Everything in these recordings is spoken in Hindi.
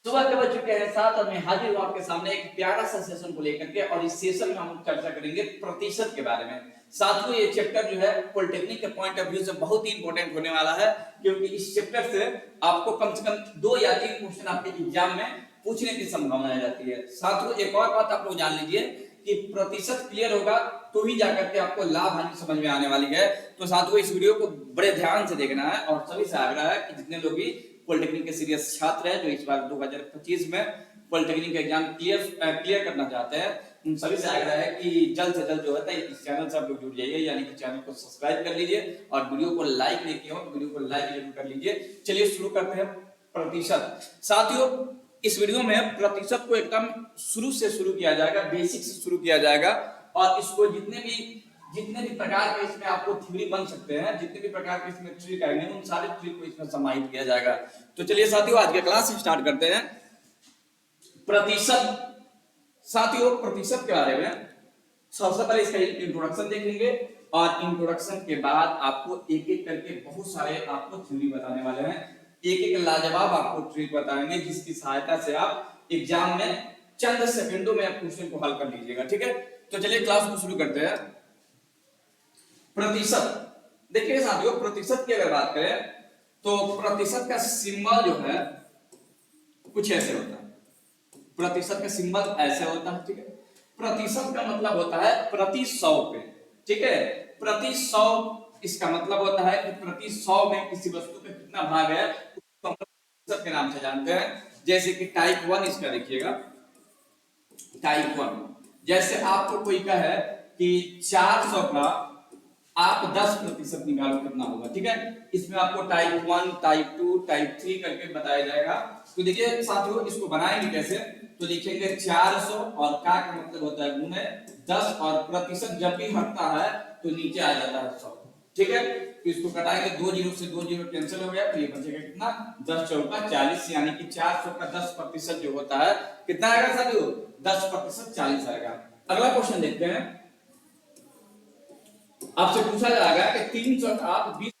सुबह के बज चुके हैं 7 और मैं हाजिर हूं आपके सामने एक प्यारा सा सेशन को लेकर के। और इस सेशन में हम चर्चा करेंगे प्रतिशत के बारे में। साथियों, ये चैप्टर जो है पॉलिटेक्निक के पॉइंट ऑफ व्यू से बहुत ही इंपॉर्टेंट होने वाला है, क्योंकि इस चैप्टर से आपको कम से कम 2 या 3 क्वेश्चन आपके एग्जाम में पूछने की संभावना रहती है। साथियों, एक और बात आप लोग जान लीजिए कि प्रतिशत क्लियर होगा तो ही जाकर के आपको लाभ हानि समझ में आने वाली है। तो साथियों, इस वीडियो को बड़े ध्यान से देखना है और सभी से आग्रह है कि जितने लोग भी पॉलिटेक्निक के सीरियस छात्र हैं जो इस बार 2025 में पॉलिटेक्निक का एग्जाम क्लियर करना चाहते हैं, उन सभी से आग्रह है कि जल्द से जल्द जो है इस चैनल से आप लोग जुड़ जाइए, यानी कि चैनल को सब्सक्राइब कर लीजिए और वीडियो को लाइक नहीं किया हो तो वीडियो को लाइक जरूर कर लीजिए। चलिए शुरू करते हैं प्रतिशत। साथियों, इस वीडियो में प्रतिशत को एकदम शुरू से शुरू किया जाएगा, बेसिक से शुरू किया जाएगा और इसको जितने भी प्रकार के इसमें आपको थ्योरी बन सकते हैं, जितने भी प्रकार के इसमें ट्रिक आएंगे, उन सारे ट्रिक को इसमें समाहित किया जाएगा। तो चलिए साथियों, आज के क्लास स्टार्ट करते हैं। प्रतिशत। साथियों, प्रतिशत के बारे में सबसे पहले इसका इंट्रोडक्शन देखेंगे और इंट्रोडक्शन के बाद आपको एक एक करके बहुत सारे आपको थ्योरी बताने वाले हैं। एक एक लाजवाब आपको ट्रिक बताएंगे जिसकी सहायता से आप एग्जाम में चंद सेकंडों में आप क्वेश्चन को हल कर लीजिएगा। ठीक है, तो चलिए क्लास को शुरू करते हैं। प्रतिशत। देखिए साथियों, प्रतिशत की अगर बात करें तो प्रतिशत का सिंबल जो है कुछ ऐसे होता है। प्रतिशत का सिंबल ऐसे होता है। ठीक है, प्रतिशत का मतलब होता है प्रति 100 पे। ठीक है, प्रति 100 इसका मतलब होता है कि प्रति 100 में किसी वस्तु पे कितना भाग है उसको हम प्रतिशत के नाम से जानते हैं। जैसे कि टाइप 1 इसका देखिएगा, टाइप 1 जैसे आपको कोई कहे कि 400 का आप 10% निकालो कितना होगा। ठीक है, इसमें आपको टाइप 1, टाइप 2, टाइप 3 करके बताया जाएगा। तो देखिए साथियों, इसको बनाएंगे कैसे, तो लिखेंगे 400 और का मतलब होता है गुणे 10 और प्रतिशत जब भी हटता है तो नीचे आ जाता है 100। ठीक है, तो इसको कटाएंगे, 2 जीरो से 2 जीरो कैंसिल हो गया तो ये बचेगा कितना, 10 चौका 40, यानी कि 400 का 10% जो होता है कितना आएगा साथियों, 10% 40 आएगा। अगला क्वेश्चन देखते हैं। आपसे पूछा जाएगा कि 300 का आप 20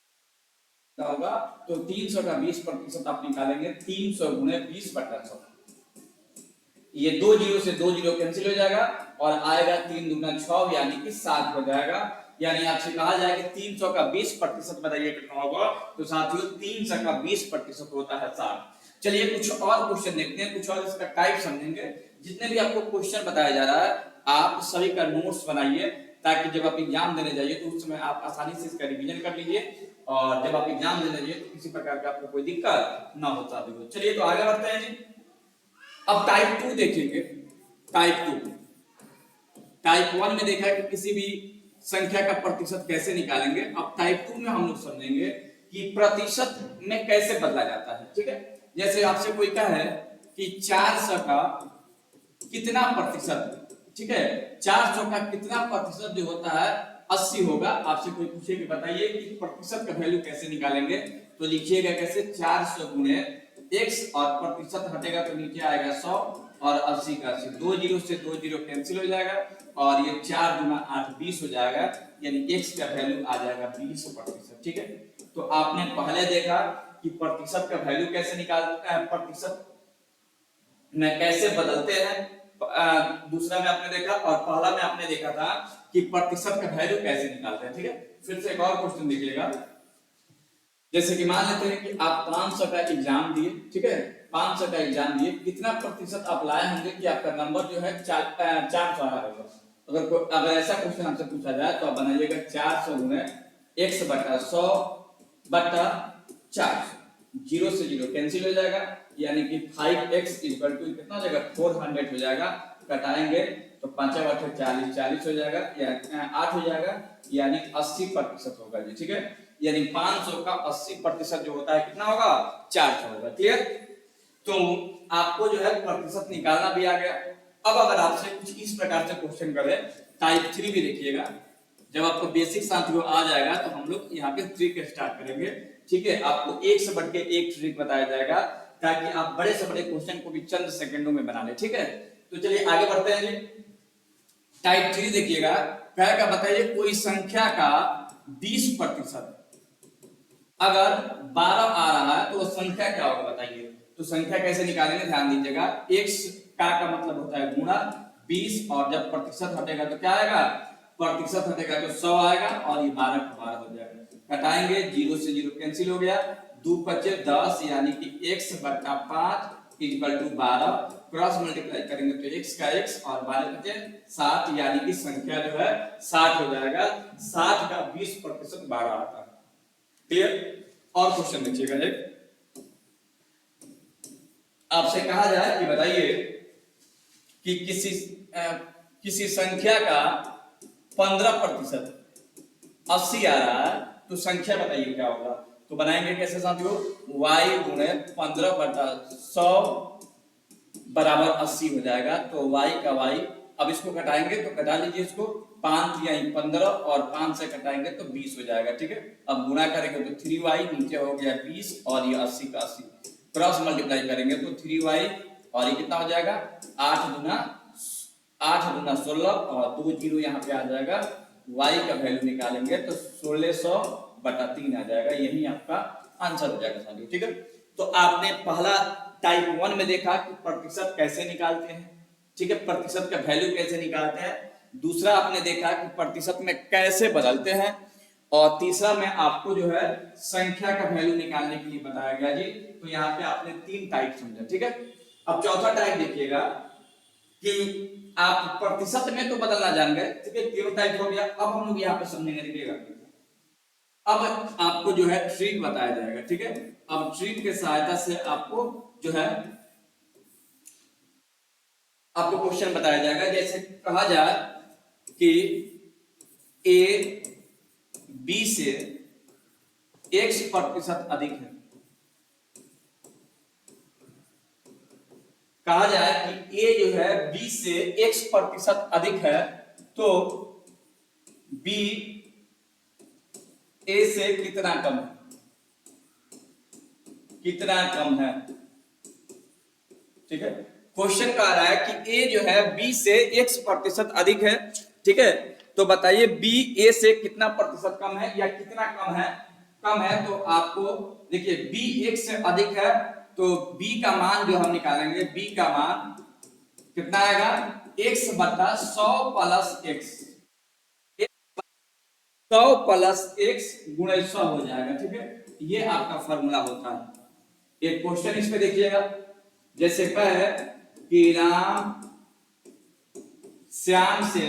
होगा तो 300 का 20% आप निकालेंगे 300 गुणे 20/100। ये 2 जीरो से 2 जीरो कैंसिल हो जाएगा और आएगा 3 दूना 6, यानी कि 7 हो जाएगा। यानी आपसे कहा जाए कि 300 का 20% बताइए कितना होगा, तो साथियों 300 का 20% होता है 7। चलिए कुछ और क्वेश्चन देखते हैं, कुछ और इसका टाइप समझेंगे। जितने भी आपको क्वेश्चन बताया जा रहा है आप सभी का नोट्स बनाइए, ताकि जब आप एग्जाम देने जाइए तो उस समय आप आसानी से इसका रिवीजन कर लीजिए और जब आप एग्जाम देने जाइए तो किसी प्रकार का आपको कोई दिक्कत ना हो साथियों। चलिए तो आगे बढ़ते हैं जी। अब टाइप 2 देखेंगे। टाइप 2, टाइप 1 में देखा है कि किसी भी संख्या का प्रतिशत कैसे निकालेंगे। अब टाइप 2 में हम लोग समझेंगे कि प्रतिशत में कैसे बदला जाता है। ठीक है, जैसे आपसे कोई कहे कि 400 का कितना प्रतिशत, ठीक है, 400 का कितना प्रतिशत जो होता है 80 होगा। आपसे कोई पूछे कि बताइए कि प्रतिशत का वैल्यू कैसे निकालेंगे, तो लिखिएगा कैसे, 400 गुणे x और प्रतिशत हटेगा तो नीचे आएगा 100 और 80 का 80, 2 जीरो से 2 जीरो कैंसिल हो जाएगा और ये 4 गुना 8 20 हो जाएगा, यानी x का वैल्यू आ जाएगा 20%। ठीक है, तो आपने पहले देखा कि प्रतिशत का वैल्यू कैसे निकालते हैं, प्रतिशत में कैसे बदलते हैं, दूसरा में आपने देखा और पहला में आपने देखा था कि प्रतिशत का वैल्यू कैसे निकालते हैं। ठीक है, फिर से एक और क्वेश्चन देखिएगा। जैसे कि मान लेते हैं कि आप 500 का एग्जाम दिए। ठीक है, 500 का एग्जाम दिए, कितना प्रतिशत आप लाए होंगे कि आपका नंबर जो है 400 आया होगा। अगर ऐसा क्वेश्चन हमसे पूछा जाए तो आप बनाइएगा 400 गुणे x/100/400, जीरो से जीरो कैंसिल हो जाएगा, यानी कि 5x = कितना हो जाएगा, 400 हो जाएगा। कटाएंगे तो 5 8 40, 40 हो जाएगा या 8 हो जाएगा, यानी 80% होगा जी। ठीक है, यानी 500 का 80% जो होता है कितना होगा, 400 होगा। क्लियर, तो आपको जो है प्रतिशत निकालना भी आ गया। अब अगर आपसे कुछ इस प्रकार से क्वेश्चन करे, टाइप 3 भी देखिएगा। जब आपको बेसिक साथियों आ जाएगा तो हम लोग यहाँ पे ट्रिक स्टार्ट करेंगे। ठीक है, आपको एक से बढ़ के एक ट्रिक बताया जाएगा ताकि आप बड़े से बड़े क्वेश्चन को भी चंद सेकंडों में बना ले। ठीक है, तो चलिए आगे बढ़ते हैं जी। टाइप 3 देखिएगा, क्या बताइए, कोई संख्या का 20% अगर 12 आ रहा है तो वो संख्या क्या होगा बताइए। तो संख्या कैसे निकालेंगे ध्यान दीजिएगा। x का मतलब होता है गुणा 20 और जब प्रतिशत हटेगा तो क्या आएगा, प्रतिशत हटेगा तो 100 आएगा और ये 12 का 12 हो जाएगा। घटाएंगे 0 से 0 कैंसिल हो गया, 2 बचे 10 यानी कि x बटा 5 इक्वल टू 12, क्रॉस मल्टीप्लाई करेंगे तो x का x और 12 बचे 7 यानी कि संख्या जो है 60 हो जाएगा। 60 का 20% 12 आता है। क्लियर। और क्वेश्चन देखिएगा, एक आपसे कहा जाए कि बताइए कि किसी संख्या का 15% 80 आ रहा है तो संख्या बताइए क्या होगा। तो बनाएंगे कैसे साथियों, y गुणे 15/100 बराबर 80 हो जाएगा। तो y का y, अब इसको घटाएंगे तो घटा लीजिए इसको, 5 या 15 और 5 से घटाएंगे तो 20 हो जाएगा। ठीक है, अब गुणा करेंगे तो 3y नीचे हो गया 20 और ये 80 का 80, क्रॉस मल्टीप्लाई करेंगे तो 3y और ये कितना हो जाएगा 8 दूना 16 और 2 जीरो यहाँ पे आ जाएगा। y का वैल्यू निकालेंगे तो 1600/3 आ जाएगा। यही आपका आंसर हो जाएगा साथियों। ठीक है, तो आपने पहला टाइप 1 में देखा कि प्रतिशत कैसे निकालते हैं। ठीक है, प्रतिशत का वैल्यू कैसे निकालते हैं। दूसरा आपने देखा कि प्रतिशत में कैसे बदलते हैं। और तीसरा में आपको जो है संख्या का वैल्यू निकालने के लिए बताया गया जी। तो यहाँ पे आपने 3 टाइप समझा। ठीक है, अब चौथा टाइप देखिएगा कि आप प्रतिशत में तो बदलना जान गए। ठीक है, तीनों टाइप हो गया। अब हम लोग यहाँ पे समझेंगे, देखिएगा अब आपको जो है ट्रिक बताया जाएगा। ठीक है, अब ट्रिक के सहायता से आपको जो है आपको क्वेश्चन बताया जाएगा। जैसे कहा जाए कि a b से x% अधिक है। कहा जाए कि a जो है b से x% अधिक है तो b a से कितना कम है, कितना कम है। ठीक है, क्वेश्चन कह रहा है कि a जो है b से x% अधिक है। ठीक है, तो बताइए b a से कितना प्रतिशत कम है या कितना कम है। कम है तो आपको देखिए b x से अधिक है तो b का मान जो हम निकालेंगे, b का मान कितना आएगा x/100 + x, 100 + x गुणे 100 हो जाएगा। ठीक है, ये आपका फॉर्मूला होता है। एक क्वेश्चन इस पे देखिएगा। जैसे कहे कि राम श्याम से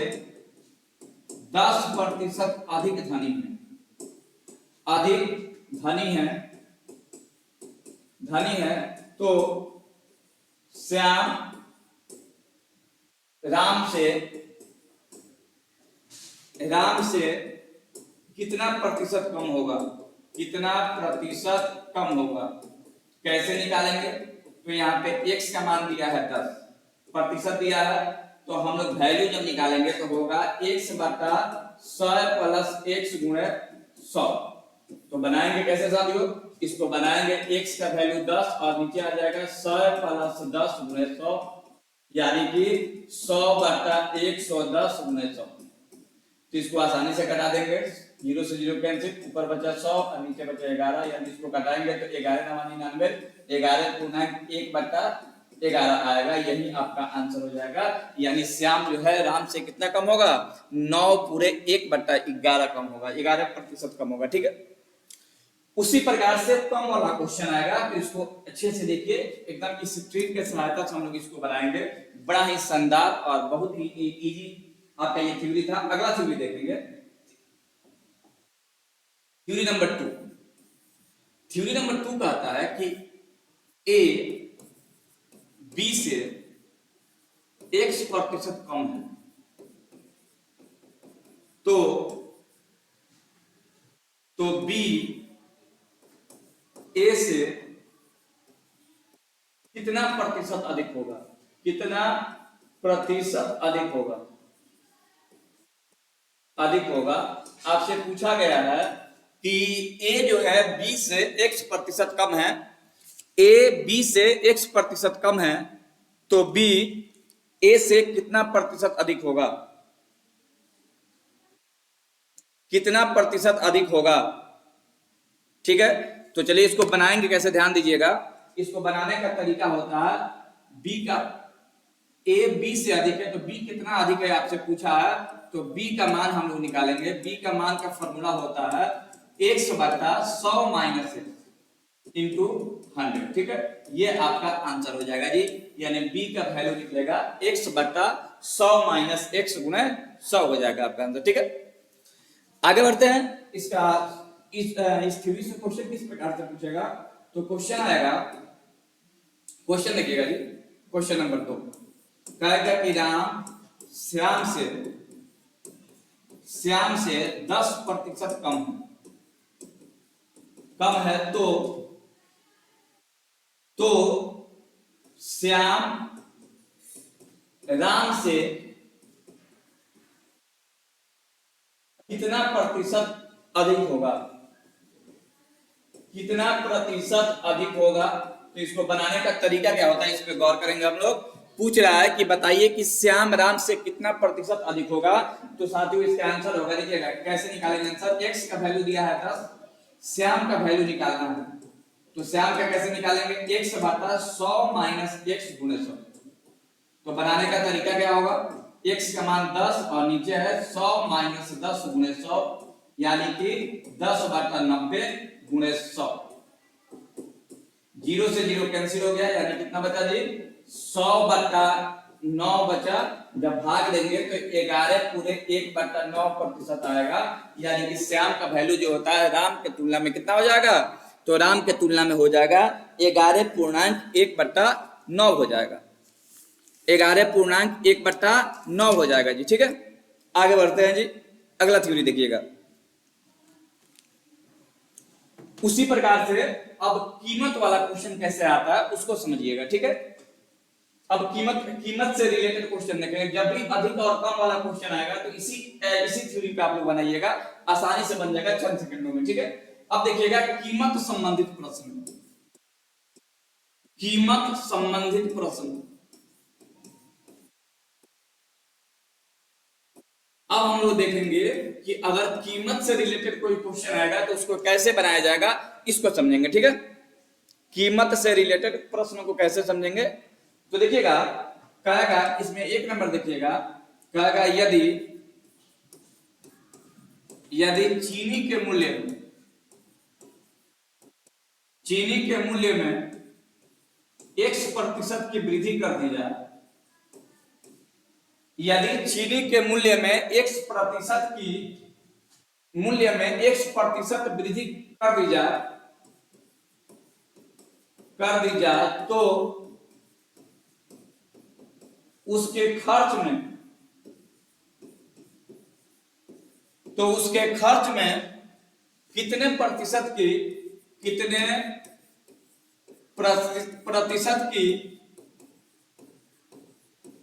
10% अधिक धनी है, अधिक धनी है तो श्याम राम से कितना प्रतिशत कम होगा, कितना प्रतिशत कम होगा। कैसे निकालेंगे, तो यहाँ पे x का मान दिया है 10, प्रतिशत दिया है तो हम लोग वैल्यू जब निकालेंगे तो होगा x/100 + x गुणे 100। तो बनाएंगे कैसे साथियों, इसको बनाएंगे x का वैल्यू 10 और नीचे आ जाएगा 100 + 10 गुणे 100 यानी कि 100/110 गुणे 100। तो इसको आसानी से कटा देंगे, 0 से 0 कैंसिल, ऊपर बचा 100 और नीचे बचा 11 यानी इसको कटाएंगे तो 11×99 11×1/11 आएगा। यही आपका आंसर हो जाएगा। यानी श्याम जो है राम से कितना कम होगा, 9 पूरे 1/11 कम होगा, 11% कम होगा। ठीक है, उसी प्रकार से कम वाला क्वेश्चन आएगा तो इसको अच्छे से देखिए, एकदम इस ट्रिक के सहायता से हम लोग इसको बनाएंगे। बड़ा ही शानदार और बहुत ही इजी आपका ये थ्योरी था। अगला थ्योरी देखेंगे, थ्योरी नंबर 2। थ्योरी नंबर 2 कहता है कि a b से x% कम है तो b a से कितना प्रतिशत अधिक होगा, कितना प्रतिशत अधिक होगा। आपसे पूछा गया है कि a जो है b से x% कम है, a b से x% कम है तो b a से कितना प्रतिशत अधिक होगा, कितना प्रतिशत अधिक होगा। ठीक है, तो चलिए इसको बनाएंगे कैसे, ध्यान दीजिएगा। इसको बनाने का तरीका होता है बी का ए बी से अधिक है तो बी कितना अधिक है आपसे पूछा है, तो बी का मान हम लोग निकालेंगे। बी का मान का फॉर्मूला होता है x बटा 100 माइनस एक्स इंटू 100। ठीक है, ये आपका आंसर हो जाएगा जी, यानी बी का वैल्यू निकलेगा x बटा 100 माइनस एक्स गुणे 100 हो जाएगा आपका आंसर। ठीक है, आगे बढ़ते हैं। इसका इस थ्योरी से क्वेश्चन किस प्रकार से पूछेगा, तो क्वेश्चन आएगा, क्वेश्चन देखिएगा जी, क्वेश्चन नंबर 2 कहेगा कि राम श्याम से 10% कम है तो श्याम राम से कितना प्रतिशत अधिक होगा, कितना प्रतिशत अधिक होगा। तो इसको बनाने का तरीका क्या होता है, इस पे गौर करेंगे हम लोग। पूछ रहा है कि बताइए कि श्याम राम से कितना प्रतिशत अधिक होगा, तो साथियों इसका आंसर होगा, देखिएगा कैसे निकालेंगे आंसर। x का वैल्यू दिया है 10, श्याम का वैल्यू निकालना है, तो श्याम का कैसे निकालेंगे, x बटा 100 माइनस एक्स गुणे 100। तो बनाने का तरीका क्या होगा, x का मान 10 और नीचे है 100 माइनस 10 गुणे 100, यानी कि 10 बटा 90 गुणे 100। 0 से 0 कैंसिल हो गया, यानी कितना बचा जी, 100 बटा 9 बचा। जब भाग देंगे तो 11 पूरे 1/9% आएगा, यानी कि श्याम का वैल्यू जो होता है राम के तुलना में कितना हो जाएगा, तो राम के तुलना में हो जाएगा 11.1/9 हो जाएगा, 11.1/9 हो जाएगा जी। ठीक है, आगे बढ़ते हैं जी, अगला थ्योरी देखिएगा। उसी प्रकार से अब कीमत वाला क्वेश्चन कैसे आता है उसको समझिएगा। ठीक है, अब कीमत से रिलेटेड क्वेश्चन देखेंगे। जब भी अधिक और कम वाला क्वेश्चन आएगा तो इसी थ्योरी पे आप लोग बनाइएगा, आसानी से बन जाएगा चंद सेकंडों में। ठीक है, अब देखिएगा कीमत संबंधित प्रश्न, कीमत संबंधित प्रश्न। अब हम लोग देखेंगे कि अगर कीमत से रिलेटेड कोई क्वेश्चन आएगा तो उसको कैसे बनाया जाएगा, इसको समझेंगे। ठीक है, कीमत से रिलेटेड प्रश्नों को कैसे समझेंगे, तो देखिएगा कहेगा इसमें 1 नंबर देखिएगा, कहेगा यदि चीनी के मूल्य में x% की वृद्धि कर दी जाए, यदि चीनी के मूल्य में x% वृद्धि कर दी जाए तो उसके खर्च में कितने प्रतिशत की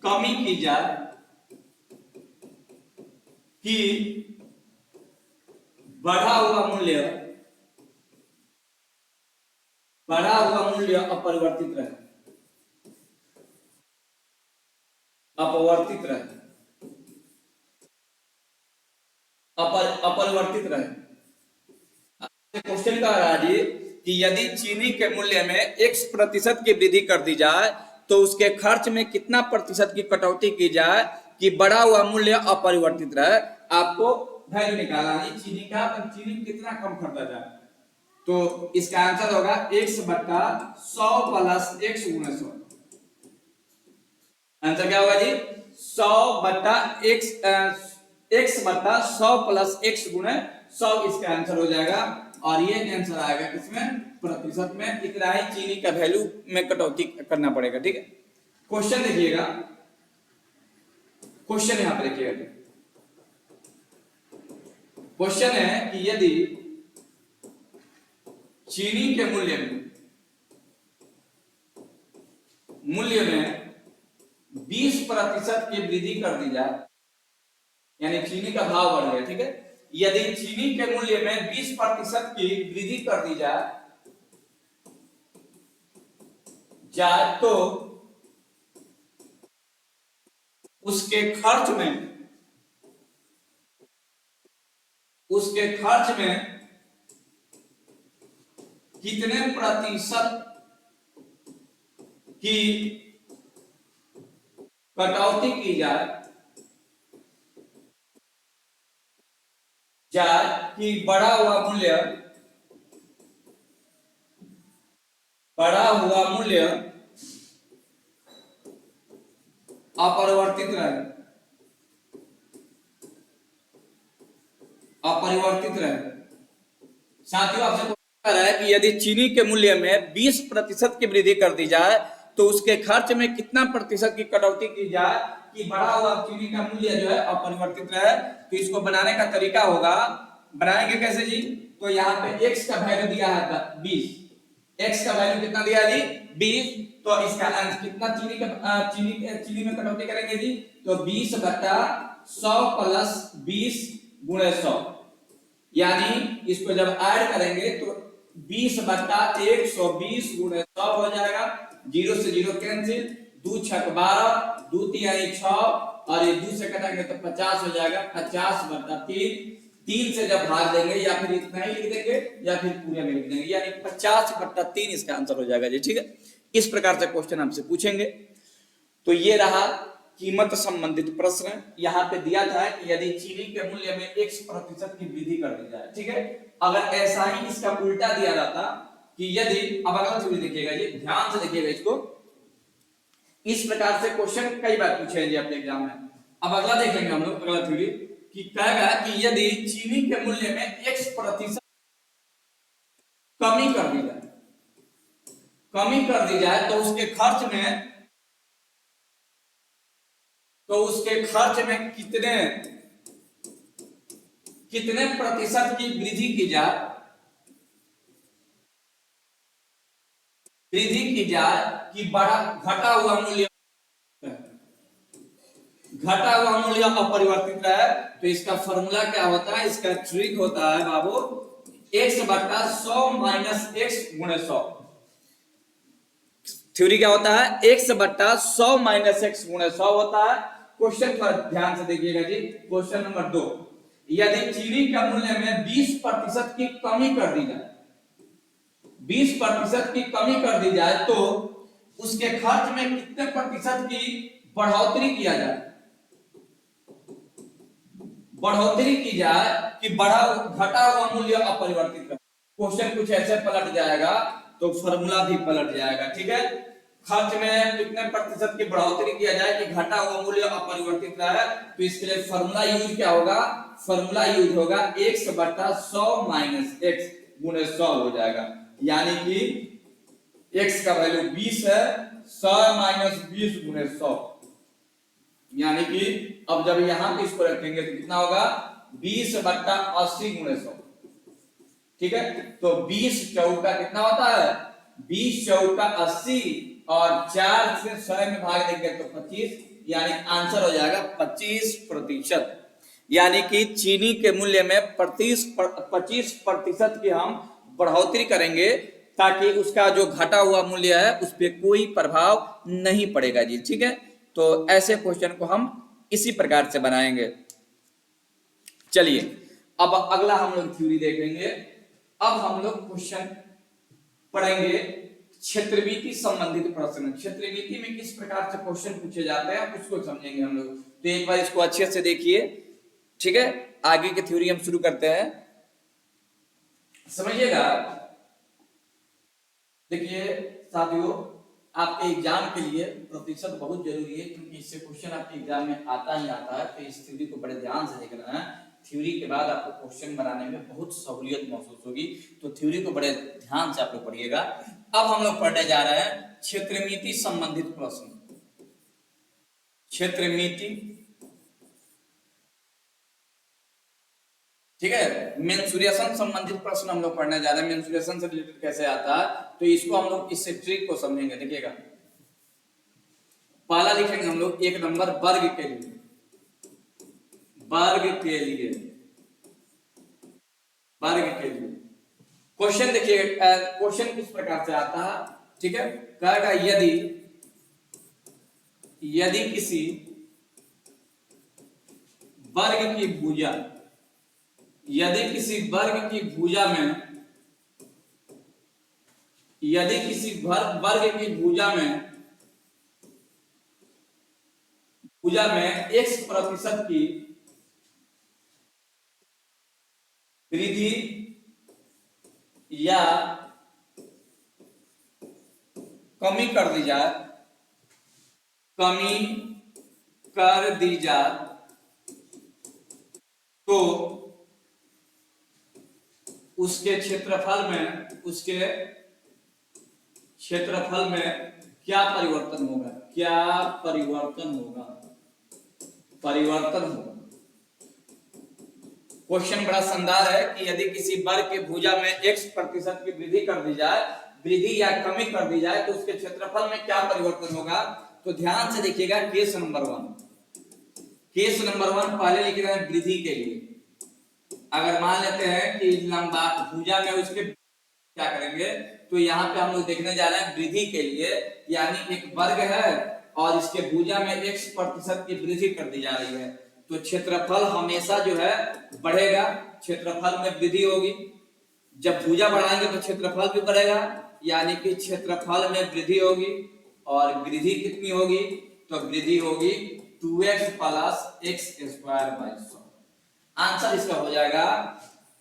कमी की जाए कि बढ़ा हुआ मूल्य अपरिवर्तित रहे, अपरिवर्तित रहे। क्वेश्चन का रहा जी कि यदि चीनी के मूल्य में x% की वृद्धि कर दी जाए तो उसके खर्च में कितना प्रतिशत की कटौती की जाए कि बढ़ा हुआ मूल्य अपरिवर्तित रहे। आपको वैल्यू निकालना है चीनी का, तो चीनी कितना कम खरीदा जाए, तो इसका आंसर होगा x बटा 100 प्लस x गुणे 100। आंसर क्या होगा जी, 100 बटा x बटा 100 प्लस x गुणे 100, इसका आंसर हो जाएगा। और ये आंसर आएगा किसमें, प्रतिशत में। इतना ही चीनी का वैल्यू में कटौती करना पड़ेगा। ठीक है, क्वेश्चन देखिएगा, क्वेश्चन यहां पर देखिएगा, क्वेश्चन है कि यदि चीनी के मूल्य में 20% की वृद्धि कर दी जाए, यानी चीनी का भाव बढ़ गया। ठीक है, यदि चीनी के मूल्य में 20% की वृद्धि कर दी जाए तो उसके खर्च में कितने प्रतिशत कि कटौती की जाए कि बढ़ा हुआ मूल्य अपरिवर्तित रहे, साथियों आपसे पूछा रहा है कि यदि चीनी के मूल्य में 20% की वृद्धि कर दी जाए तो उसके खर्च में कितना प्रतिशत की कटौती की जाए कि बढ़ा हुआ चीनी का मूल्य जो है अपरिवर्तित रहे। तो इसको बनाने का तरीका होगा, बनाएंगे कैसे जी? तो यहाँ पे x का वैल्यू दिया है 20, x का वैल्यू कितना दिया जी? 20। तो इसका कितना चीनी में कटौती करेंगे जी? तो 20/100 प्लस 20 गुणे 100, यानी इसको जब ऐड करेंगे तो 20/120 गुणे 100 हो जाएगा। 0 से 0 कैंसिल, 2 छक 12, 2 तिहाई 6 और ये 2 से कटाएंगे तो 50 हो जाएगा। 50/3, 3 से जब भाग देंगे या फिर इतना ही लिख देंगे या फिर पूरे में लिख देंगे, यानी 50/3 इसका आंसर हो जाएगा जी। ठीक है, इस प्रकार से क्वेश्चन हमसे पूछेंगे। तो ये रहा कीमत संबंधित प्रश्न। यहाँ पे दिया था कि यदि चीनी के मूल्य में x% की वृद्धि कर दी जाए, ठीक है। अगर ऐसा ही इसका उल्टा दिया जाता कि यदि, अब अगला थ्योरी देखिएगा जी, ध्यान से देखिएगा इसको। इस प्रकार से क्वेश्चन कई बार पूछे हैं जी अपने एग्जाम में। अब अगला देखेंगे हम लोग, अगला थ्योरी कि कहेगा कि यदि चीनी के मूल्य में x% कमी कर दी जाए तो उसके खर्च में कितने प्रतिशत की वृद्धि की जाए कि घटा हुआ मूल्य अपरिवर्तित रहे। तो इसका फॉर्मूला क्या होता है? इसका ट्रिक होता है बाबू x/100 माइनस x गुणे 100। थ्योरी क्या होता है? x/100 माइनस x गुणे 100 होता है। क्वेश्चन पर ध्यान से देखिएगा जी, क्वेश्चन नंबर 2, यदि चीनी के मूल्य में 20% की कमी कर दी जाए, 20% की कमी कर दी जाए तो उसके खर्च में कितने प्रतिशत की बढ़ोतरी की जाए कि घटा हुआ मूल्य अपरिवर्तित रहे। क्वेश्चन कुछ ऐसे पलट जाएगा तो फॉर्मूला भी पलट जाएगा। ठीक है, खर्च में कितने प्रतिशत की बढ़ोतरी किया जाए कि घटा हुआ मूल्य अपरिवर्तित रहे। तो इसके लिए फॉर्मूला यूज क्या होगा? फॉर्मूला यूज होगा x/100 माइनस x गुणे 100 हो जाएगा, यानी कि x का वैल्यू 20 है, 100 माइनस 20 गुणे 100, यानी कि अब जब यहां पे इसको रखेंगे तो कितना होगा? 20/80 गुणे 100। ठीक है, तो 20 चौका कितना होता है? 20 चौका 80 और 4 से 100 में भाग देंगे तो 25, यानी आंसर हो जाएगा 25%। यानी कि चीनी के मूल्य में 25% की हम बढ़ोतरी करेंगे ताकि उसका जो घटा हुआ मूल्य है उस पर कोई प्रभाव नहीं पड़ेगा जी। ठीक है, तो ऐसे क्वेश्चन को हम इसी प्रकार से बनाएंगे। चलिए अब अगला हम लोग थ्योरी देखेंगे। अब हम लोग क्वेश्चन पढ़ेंगे क्षेत्रविधि संबंधित प्रश्न। क्षेत्रविधि में किस प्रकार से क्वेश्चन पूछे जाते हैं उसको समझेंगे हम लोग। तो एक बार इसको अच्छे से देखिए। ठीक है, आगे की थ्योरी हम शुरू करते हैं, समझिएगा। देखिए साथियों, आपके एग्जाम के लिए प्रतिशत बहुत जरूरी है, क्योंकि इससे क्वेश्चन आपके एग्जाम में आता ही आता है। तो इस थ्योरी को बड़े ध्यान से देखना है। थ्योरी के बाद आपको क्वेश्चन बनाने में बहुत सहूलियत महसूस होगी, तो थ्योरी को बड़े ध्यान से आप लोग पढ़िएगा। अब हम लोग पढ़ने जा रहे हैं क्षेत्रमिति संबंधित प्रश्न। क्षेत्रमिति, ठीक है, मेंसुरेशन संबंधित प्रश्न हम लोग पढ़ने जा रहे हैं। मेंसुरेशन से रिलेटेड कैसे आता है तो इसको हम लोग इससे ट्रिक को समझेंगे। देखिएगा, पहला लिखेंगे हम लोग 1 नंबर वर्ग के लिए। क्वेश्चन देखिए, क्वेश्चन किस प्रकार से आता है। ठीक है, कहेगा यदि किसी वर्ग की भुजा में भुजा में x% की वृद्धि या कमी कर दी जाए, कमी कर दी जाए तो उसके क्षेत्रफल में क्या परिवर्तन होगा, परिवर्तन होगा। क्वेश्चन बड़ा शानदार है कि यदि किसी वर्ग के भुजा में x% की वृद्धि कर दी जाए, वृद्धि या कमी कर दी जाए तो उसके क्षेत्रफल में क्या परिवर्तन होगा। तो ध्यान से देखिएगा, केस नंबर 1 पहले लिख रहे हैं वृद्धि के लिए। अगर मान लेते हैं कि लंबा भुजा में उसके क्या करेंगे, तो यहाँ पे हम लोग देखने जा रहे हैं वृद्धि के लिए, यानी एक वर्ग है और इसके भुजा में x% की वृद्धि कर दी जा रही है, तो क्षेत्रफल हमेशा जो है बढ़ेगा, क्षेत्रफल में वृद्धि होगी। जब भुजा बढ़ाएंगे तो क्षेत्रफल भी बढ़ेगा, यानी कि क्षेत्रफल में वृद्धि होगी। और वृद्धि कितनी होगी, तो वृद्धि होगी 2x + x²/100। आंसर इसका हो जाएगा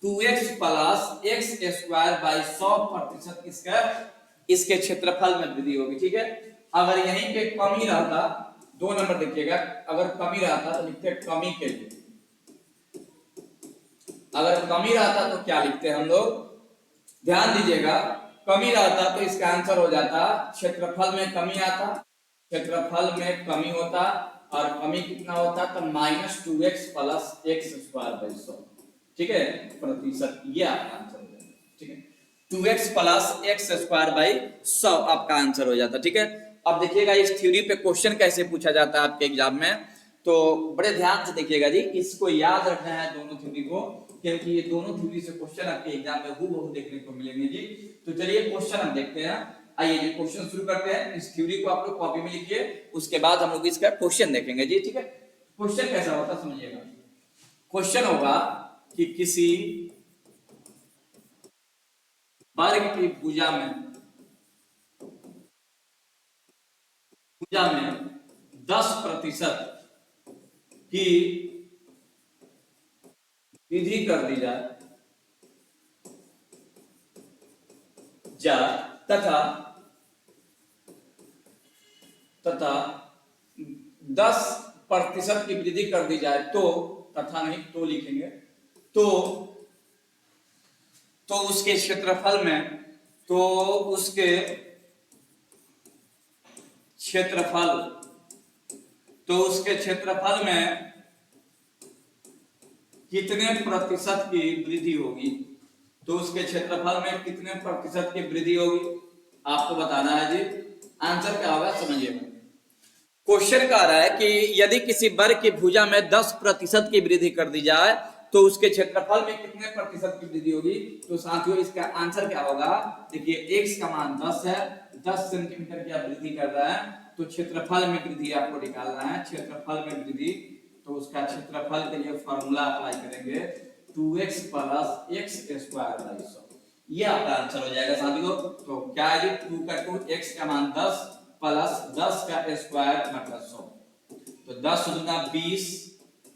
2x + x²/100% इसके क्षेत्रफल में वृद्धि होगी। ठीक है, अगर यहीं पे कमी रहता, 2 नंबर देखिएगा, अगर कमी रहता तो लिखते कमी के लिए। अगर कमी रहता तो क्या लिखते हम लोग, ध्यान दीजिएगा, कमी रहता तो इसका आंसर हो जाता क्षेत्रफल में कमी आता, क्षेत्रफल में कमी होता, और कमी कितना होता तो -2x + x²/100। ठीक है, प्रतिशत, ये आपका आंसर हो जाता। ठीक है, 2x + x²/100 आपका आंसर हो जाता। ठीक है, अब देखिएगा इस थ्योरी पे क्वेश्चन कैसे पूछा जाता है आपके एग्जाम में, तो बड़े ध्यान से देखिएगा जी, इसको याद रखना है दोनों थ्योरी को, क्योंकि ये दोनों थ्योरी से क्वेश्चन आपके एग्जाम में हूबहू देखने को मिलेंगे जी। तो चलिए क्वेश्चन हम देखते हैं। आइए जी, क्वेश्चन शुरू करते हैं। इस थ्योरी को आप लोग कॉपी में लिखिए, उसके बाद हम लोग इसका क्वेश्चन देखेंगे जी। ठीक है, क्वेश्चन कैसा होता समझिएगा। क्वेश्चन होगा कि किसी वर्ग की भुजा में 10% की वृद्धि कर दी जाए तथा 10% की वृद्धि कर दी जाए तो, तथा नहीं तो लिखेंगे, तो उसके क्षेत्रफल में, में कितने प्रतिशत की वृद्धि होगी, तो उसके क्षेत्रफल में कितने प्रतिशत की वृद्धि होगी आपको बताना है जी। आंसर क्या होगा समझिएगा। क्वेश्चन कह रहा है कि यदि किसी वर्ग की भुजा में 10% की वृद्धि कर दी जाए तो उसके क्षेत्रफल में कितने प्रतिशत की वृद्धि होगी। तो साथियों इसका आंसर क्या होगा, देखिए x का मान 10 है, 10 सेंटीमीटर की आप वृद्धि कर रहा है, तो क्षेत्रफल में वृद्धि आपको निकालना है। क्षेत्रफल में वृद्धि, तो उसका क्षेत्रफल के लिए फॉर्मूला अप्लाई करेंगे 2x + x²/100, ये आपका आंसर हो जाएगा साथियों। तो क्या है, 2 का 2, x का मान 10 + 10 का स्क्वायर मतलब 100, तो 10 दूना 20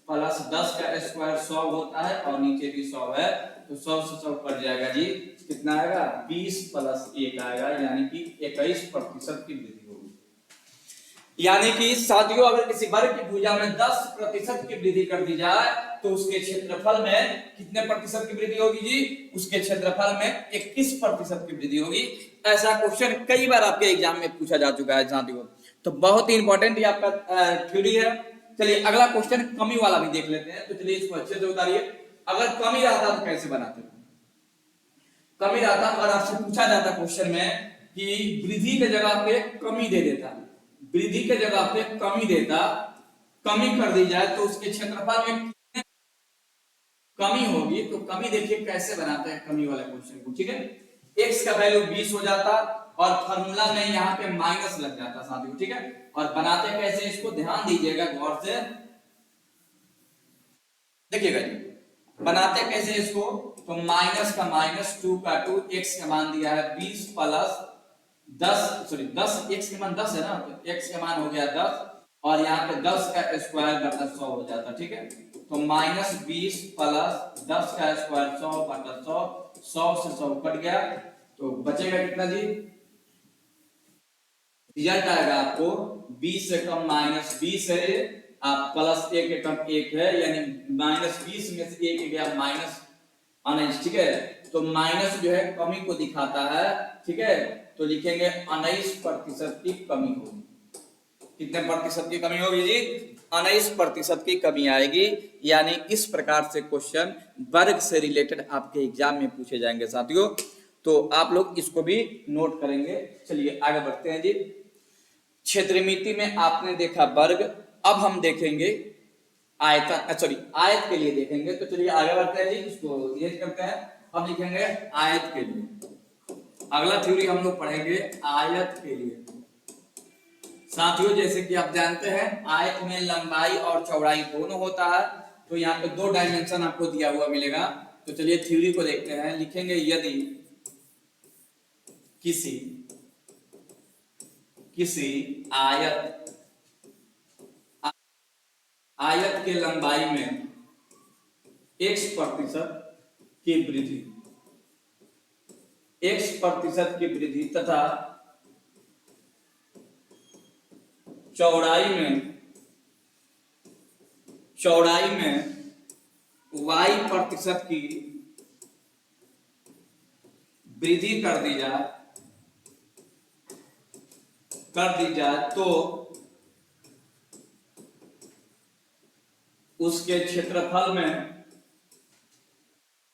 + 10 का स्क्वायर 100 होता है, और नीचे भी 100 है, तो 100 से 100 कट जाएगा जी, कितना आएगा 20 + 1 आएगा, यानी कि 21% की वृद्धि होगी। यानी कि साथियों अगर किसी वर्ग की भुजा में 10% की वृद्धि कर दी जाए तो उसके क्षेत्रफल में कितने प्रतिशत की वृद्धि होगी जी, उसके क्षेत्रफल में 21% की वृद्धि होगी। ऐसा क्वेश्चन कई बार आपके एग्जाम में पूछा जा चुका है साथियों, तो बहुत ही इंपॉर्टेंट ये आपका थ्योरी है। चलिए अगला क्वेश्चन कमी वाला भी देख लेते हैं, तो चलिए इसको अच्छे से उतारिए। अगर कमी रहता तो कैसे बनाते, कमी रहता अगर आपसे पूछा जाता क्वेश्चन में कि वृद्धि के जगह पे कमी दे देता, वृद्धि के जगह पे कमी देता, कमी कर दी जाए तो उसके क्षेत्रफल में कितने कमी होगी। तो कमी देखिए कैसे बनाते हैं कमी वाले क्वेश्चन को। ठीक है, x का वैल्यू 20 हो जाता और फॉर्मूला में यहाँ पे माइनस लग जाता साथियों। ठीक है, और बनाते कैसे इसको ध्यान दीजिएगा गौर से, देखिएगा जी बनाते कैसे इसको। तो माइनस का -2 का 2, x का मान दिया है 20 + 10, सॉरी 10, x का मान 10 है ना, तो x का मान हो गया 10 और यहाँ पे 10 का स्क्वायर बटा 100 हो जाता, ठीक है। तो -20 प्लस 10 का स्क्वायर 100 बटा 100, 100 से 100 कट गया, तो बचेगा कितना जी? रिजल्ट आएगा आपको 20 से कम -20 है, आप प्लस 1 के कम 1 है, यानी -20 में से 1 गया -19, ठीक है। तो माइनस जो है कमी को दिखाता है, ठीक है। तो लिखेंगे 19% की कमी होगी। कितने प्रतिशत की कमी होगी जी? 19% की कमी आएगी। यानी इस प्रकार से क्वेश्चन वर्ग से रिलेटेड आपके एग्जाम में पूछे जाएंगे साथियों, तो आप लोग इसको भी नोट करेंगे। चलिए आगे बढ़ते हैं जी। क्षेत्रमिति में आपने देखा वर्ग, अब हम देखेंगे आयतन, सॉरी आयत के लिए देखेंगे। तो चलिए आगे बढ़ते हैं जी, इसको ये करते हैं। अब लिखेंगे आयत के लिए। अगला थ्योरी हम लोग पढ़ेंगे आयत के लिए। साथियों जैसे कि आप जानते हैं आयत में लंबाई और चौड़ाई दोनों होता है, तो यहाँ पे 2 डायमेंशन आपको दिया हुआ मिलेगा। तो चलिए थ्योरी को देखते हैं। लिखेंगे यदि किसी आयत के लंबाई में x% की वृद्धि, x% की वृद्धि तथा चौड़ाई में y% की वृद्धि कर दी जाए तो उसके क्षेत्रफल में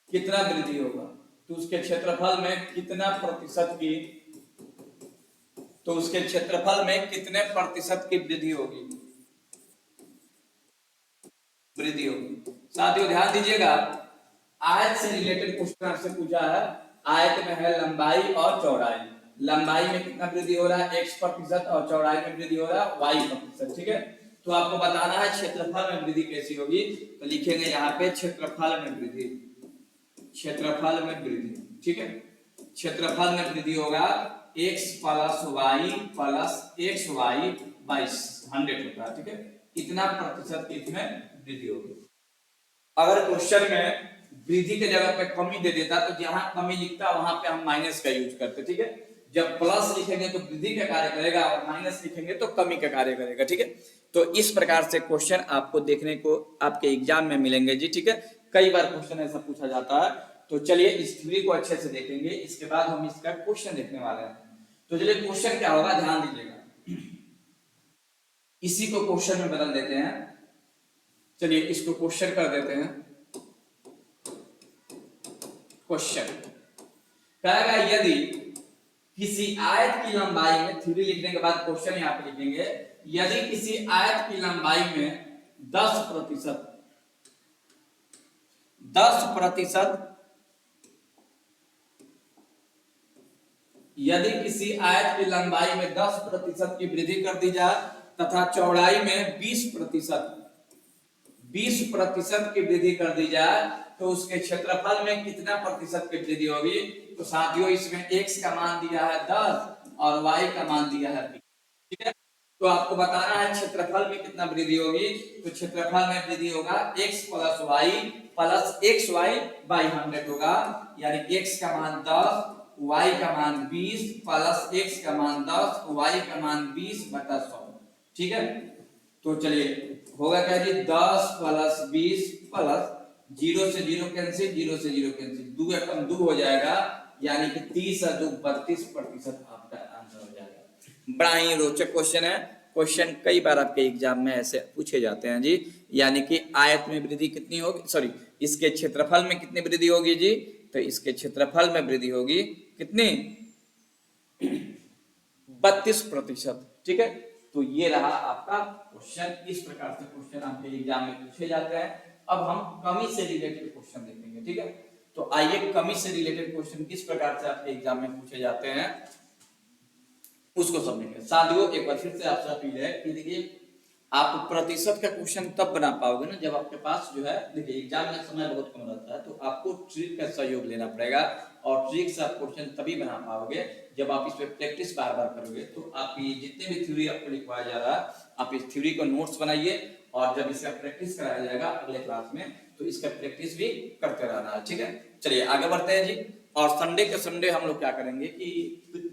कितना वृद्धि होगा? तो उसके क्षेत्रफल में कितना प्रतिशत की, तो उसके क्षेत्रफल में कितने प्रतिशत की वृद्धि होगी? साथियों ध्यान दीजिएगा, आयत से रिलेटेड क्वेश्चन आपसे पूछा है। आयत में है लंबाई और चौड़ाई। लंबाई में कितना वृद्धि हो रहा है? x% और चौड़ाई में वृद्धि हो रहा है y%, ठीक है। तो आपको बताना है क्षेत्रफल में वृद्धि कैसी होगी। तो लिखेंगे यहाँ पे क्षेत्रफल में वृद्धि, ठीक है। क्षेत्रफल में वृद्धि होगा x plus y plus xy by 100 होता है, ठीक है। इतना प्रतिशत की इसमें वृद्धि होगी। अगर क्वेश्चन में वृद्धि के जगह पे कमी दे देता तो जहां कमी लिखता वहां पे हम माइनस का यूज करते, ठीक है। जब प्लस लिखेंगे तो वृद्धि का कार्य करेगा और माइनस लिखेंगे तो कमी का कार्य करेगा, ठीक है। तो इस प्रकार से क्वेश्चन आपको देखने को आपके एग्जाम में मिलेंगे जी, ठीक है। कई बार क्वेश्चन ऐसा पूछा जाता है। तो चलिए इस थ्योरी को अच्छे से देखेंगे, इसके बाद हम इसका क्वेश्चन देखने वाले हैं। तो चलिए क्वेश्चन क्या होगा ध्यान दीजिएगा, इसी को क्वेश्चन में बदल देते हैं। चलिए इसको क्वेश्चन कर देते हैं। क्वेश्चन कहेगा यदि किसी आयत की लंबाई में, थ्योरी लिखने के बाद क्वेश्चन यहां पे लिखेंगे, यदि किसी आयत की लंबाई में 10% यदि किसी आयत की लंबाई में 10% की वृद्धि कर दी जाए तथा चौड़ाई में 20% की वृद्धि कर दी जाए तो उसके क्षेत्रफल में कितना प्रतिशत की वृद्धि होगी? तो साथियों इसमें x का मान दिया है 10 और y का मान दिया है 20, ठीक है। तो आपको बताना है क्षेत्रफल में कितना वृद्धि होगी। तो क्षेत्रफल में वृद्धि होगा x plus y plus xy by 100 होगा, यानी x का मान 10, y का मान 20 प्लस x का मान 10, y का मान 20 बटा 100, ठीक है। तो चलिए होगा क्या जी, 10 प्लस 20 प्लस 0 से 0 कैंसिल, 0 से 0 कैंसिल, 2 एकम 2 हो जाएगा, यानी कि 30 और 2 32% आपका आंसर हो जाएगा। बड़ा ही रोचक क्वेश्चन है। क्वेश्चन कई बार आपके एग्जाम में ऐसे पूछे जाते हैं जी। यानी कि आयत में वृद्धि कितनी होगी, सॉरी इसके क्षेत्रफल में कितनी वृद्धि होगी जी? तो इसके क्षेत्रफल में वृद्धि होगी कितनी? 32%, ठीक है। तो ये रहा आपका क्वेश्चन। इस प्रकार से क्वेश्चन आपके एग्जाम में पूछे जाते हैं। अब हम कमी से रिलेटेड क्वेश्चन देखेंगे, ठीक है। तो आइए कमी से रिलेटेड क्वेश्चन किस प्रकार से आपके एग्जाम में पूछे जाते हैं उसको समझेंगे। साथियों एक बार फिर से आपसे अपील है कि देखिए आप प्रतिशत का क्वेश्चन तब बना पाओगे ना जब आपके पास जो है, देखिए एग्जाम में समय बहुत कम रहता है, तो आपको ट्रिक का सहयोग लेना पड़ेगा, और ट्रिक से आप क्वेश्चन तभी बना पाओगे जब आप इस पे प्रैक्टिस बार बार करोगे। तो आप ये जितने भी थ्योरी आपको लिखवाया जा रहा है, आप इस थ्योरी को नोट्स बनाइए, और जब इसका प्रैक्टिस कराया जाएगा अगले क्लास में, तो इसका प्रैक्टिस भी करते रहना है, ठीक है। चलिए आगे बढ़ते हैं जी। और संडे के संडे हम लोग क्या करेंगे कि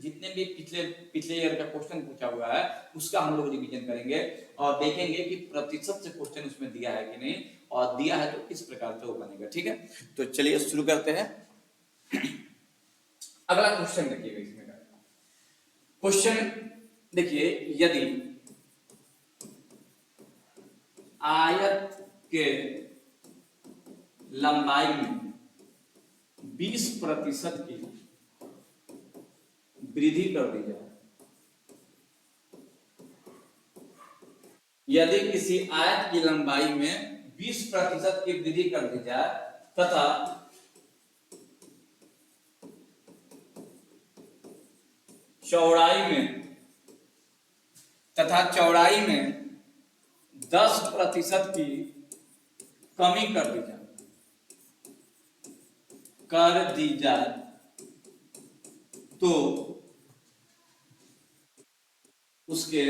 जितने भी पिछले पिछले ईयर का क्वेश्चन पूछा हुआ है उसका हम लोग रिवीजन करेंगे, और देखेंगे कि प्रतिशत से क्वेश्चन उसमें दिया है कि नहीं, और दिया है तो किस प्रकार से वो बनेगा, ठीक है। तो चलिए शुरू करते हैं। अगला क्वेश्चन देखिएगा इसमें का क्वेश्चन, देखिए यदि आयत के लंबाई में 20% की वृद्धि कर दी जाए, यदि किसी आयत की लंबाई में 20% की वृद्धि कर दी जाए तथा चौड़ाई में 10% की कमी कर दी जाए तो उसके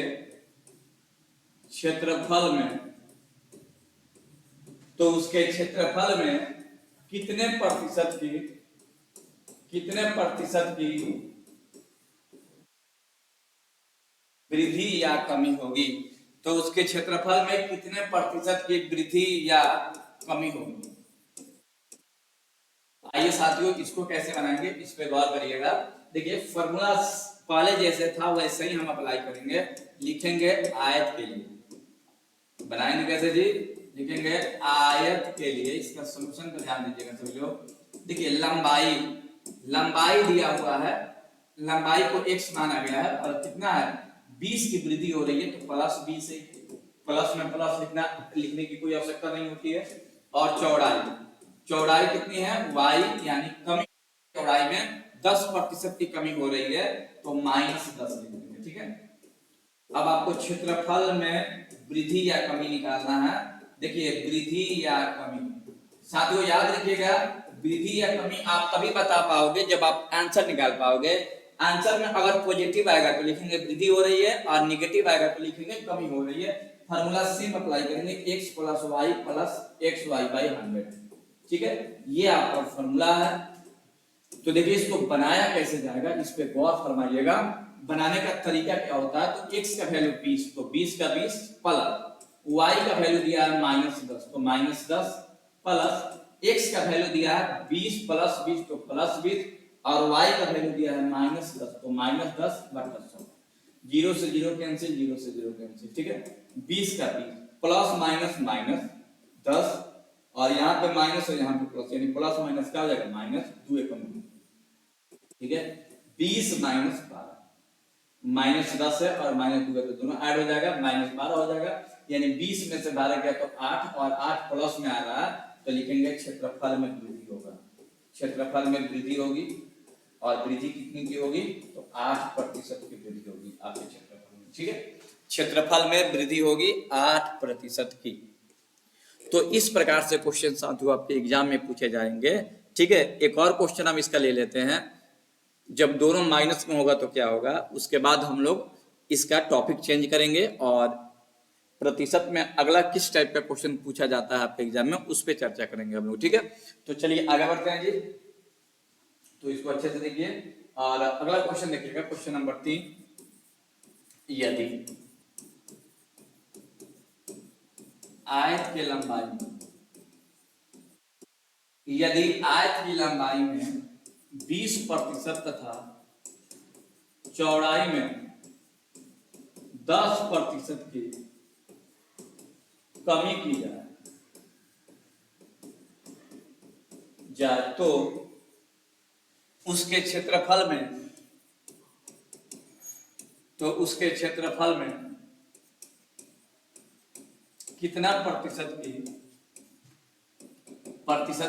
क्षेत्रफल में कितने प्रतिशत की वृद्धि या कमी होगी। तो उसके क्षेत्रफल में कितने प्रतिशत की वृद्धि या कमी होगी। आइए साथियों इसको कैसे बनाएंगे इस पे गौर करिएगा। देखिए फॉर्मूला पहले जैसे था वैसे ही हम अप्लाई करेंगे। लिखेंगे आयत के लिए, बनाएंगे कैसे जी, लिखेंगे आयत के लिए। इसका सॉल्यूशन पर ध्यान दीजिएगा सभी लोग। देखिए लंबाई दिया हुआ है, लंबाई को x माना गया है, और कितना है 20 की वृद्धि हो रही है, तो +20 है, प्लस में प्लस लिखने की कोई आवश्यकता नहीं होती है। और चौड़ाई कितनी है y, यानी कमी चौड़ाई में 10% की कमी हो रही है, तो -10 लिख देंगे, ठीक है। अब आपको क्षेत्रफल में वृद्धि या कमी निकालना है। देखिए वृद्धि या कमी, साथियों याद रखिएगा, वृद्धि या कमी आप तभी बता पाओगे जब आप आंसर निकाल पाओगे। आंसर में अगर पॉजिटिव आएगा तो लिखेंगे वृद्धि हो रही है, और निगेटिव आएगा तो लिखेंगे कमी हो रही है। फार्मूला सेम अप्लाई करेंगे, x + y + xy/100, ठीक है। ये आपका फार्मूला है। तो देखिए इसको बनाया कैसे जाएगा इस पे गौर फरमाइएगा। बनाने का तरीका क्या होता है, तो x का वैल्यू 20, तो 20 का 20 प्लस y का वैल्यू दिया है -10, तो -10 प्लस x का वैल्यू दिया है 20 + 20, तो +20, और y का वैल्यू दिया है -10, तो -10/100। 0 से 0 कैंसिल, 0 से 0 कैंसिल, ठीक है। 20 का 20 प्लस माइनस माइनस 10, और यहाँ पे माइनस और यहाँ पे प्लस, यानी प्लस माइनस क्या हो जाएगा -2 एकम, ठीक है। 20 - 12, -10 है और -2 है, तो दोनों ऐड हो जाएगा, -12 हो जाएगा। यानी 20 में से 12 गया तो 8, और 8 प्लस में आ रहा है, तो लिखेंगे क्षेत्रफल में वृद्धि होगा। क्षेत्रफल में वृद्धि होगी, और वृद्धि कितनी की होगी, तो 8% की वृद्धि होगी आपके क्षेत्रफल में, ठीक है। क्षेत्रफल में वृद्धि होगी 8% की। तो इस प्रकार से क्वेश्चन साथियों आपके एग्जाम में पूछे जाएंगे, ठीक है। एक और क्वेश्चन हम इसका ले लेते हैं, जब दोनों माइनस में होगा तो क्या होगा। उसके बाद हम लोग इसका टॉपिक चेंज करेंगे, और प्रतिशत में अगला किस टाइप का क्वेश्चन पूछा जाता है आपके एग्जाम में उस पर चर्चा करेंगे हम लोग, ठीक है। तो चलिए आगे बढ़ते हैं जी। तो इसको अच्छे से देखिए, और अगला क्वेश्चन देखिएगा, क्वेश्चन नंबर 3। यदि आयत की लंबाई में 20% तथा चौड़ाई में 10% की कमी की जाए तो उसके क्षेत्रफल में कितना प्रतिशत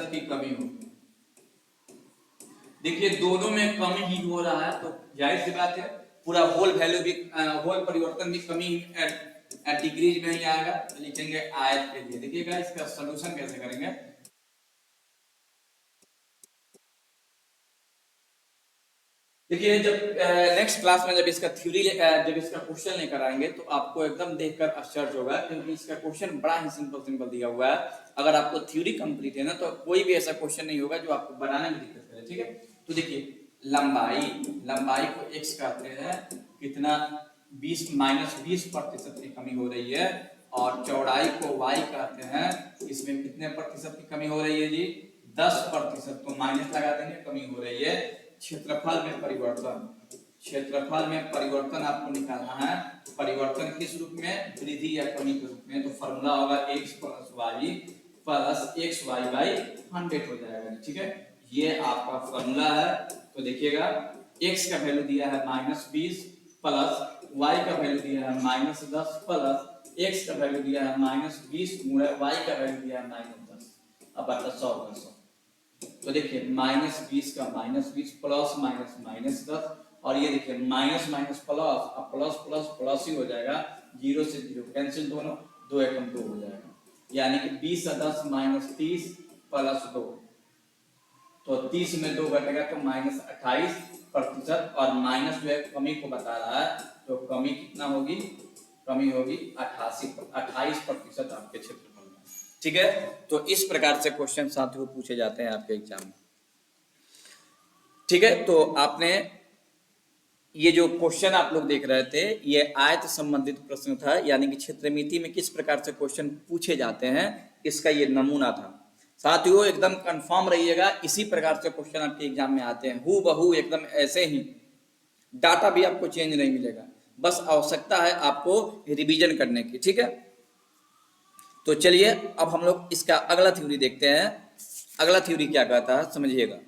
की कमी होगी। देखिए दोनों में कमी ही हो रहा है, तो जाहिर सी बात है पूरा होल वैल्यू भी, होल परिवर्तन भी कमी डिग्रीज में ही आएगा, तो लिखेंगे आयत के लिए। देखिएगा इसका सोल्यूशन कैसे करेंगे। देखिए जब नेक्स्ट क्लास में जब इसका थ्योरी जब इसका क्वेश्चन लेकर आएंगे तो आपको एकदम देखकर आश्चर्य होगा, क्योंकि इसका क्वेश्चन बड़ा ही सिंपल सिंपल दिया हुआ है। अगर आपको थ्योरी कंप्लीट है ना तो कोई भी ऐसा क्वेश्चन नहीं होगा जो आपको बनाने में दिक्कत करे। ठीक है, तो देखिए लंबाई को x कहते हैं कितना 20 की कमी हो रही है, और चौड़ाई को y कहते हैं, इसमें कितने प्रतिशत की कमी हो रही है जी 10%, तो माइनस लगा देंगे, कमी हो रही है। क्षेत्रफल में परिवर्तन आपको निकालना है। परिवर्तन किस रूप में, वृद्धि या कमी के रूप में, तो फॉर्मूला होगा x plus Y plus X Y by 100 हो जाएगा। ठीक है, ये आपका फॉर्मूला है। तो देखिएगा x का वैल्यू दिया है -20 प्लस y का वैल्यू दिया है -10 प्लस x का वैल्यू दिया है -20 गुणा y का वैल्यू दिया है -10। अब बटा 100 का 100, तो देखिए -20 का -20 प्लस -10, और ये देखिए माइनस माइनस प्लस, अब प्लस प्लस प्लस ही हो जाएगा, 0 से 0 कैंसिल, दोनों 2 एकम 2 हो जाएगा, यानी कि 20 और 10 -30 प्लस 2, तो 30 में 2 घटेगा तो -28%, और माइनस जो है कमी को बता रहा है, तो कमी कितना होगी, कमी होगी 28% आपके क्षेत्रफल में। ठीक है, तो इस प्रकार से क्वेश्चन साथियों पूछे जाते हैं आपके एग्जाम में। ठीक है, तो आपने ये जो क्वेश्चन आप लोग देख रहे थे ये आयत संबंधित प्रश्न था, यानी कि क्षेत्रमिति में किस प्रकार से क्वेश्चन पूछे जाते हैं इसका ये नमूना था। साथियों एकदम कंफर्म रहिएगा, इसी प्रकार से क्वेश्चन आपके एग्जाम में आते हैं, हूबहू एकदम ऐसे ही, डाटा भी आपको चेंज नहीं मिलेगा, बस आवश्यकता है आपको रिवीजन करने की। ठीक है, तो चलिए अब हम लोग इसका अगला थ्योरी देखते हैं। अगला थ्योरी क्या कहता है समझिएगा।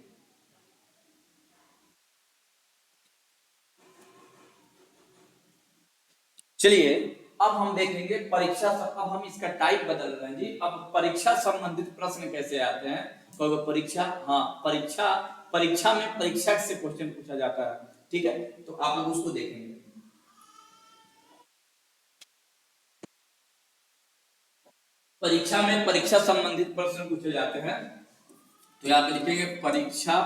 चलिए अब हम देखेंगे परीक्षा, अब हम इसका टाइप बदल रहे हैं जी। अब परीक्षा संबंधित प्रश्न कैसे आते हैं, तो परीक्षा, हाँ परीक्षा में परीक्षा से क्वेश्चन पूछा जाता है। ठीक है, तो आप लोग उसको देखेंगे। परीक्षा में परीक्षा संबंधित प्रश्न पूछे जाते हैं, तो यहाँ पे लिखेंगे परीक्षा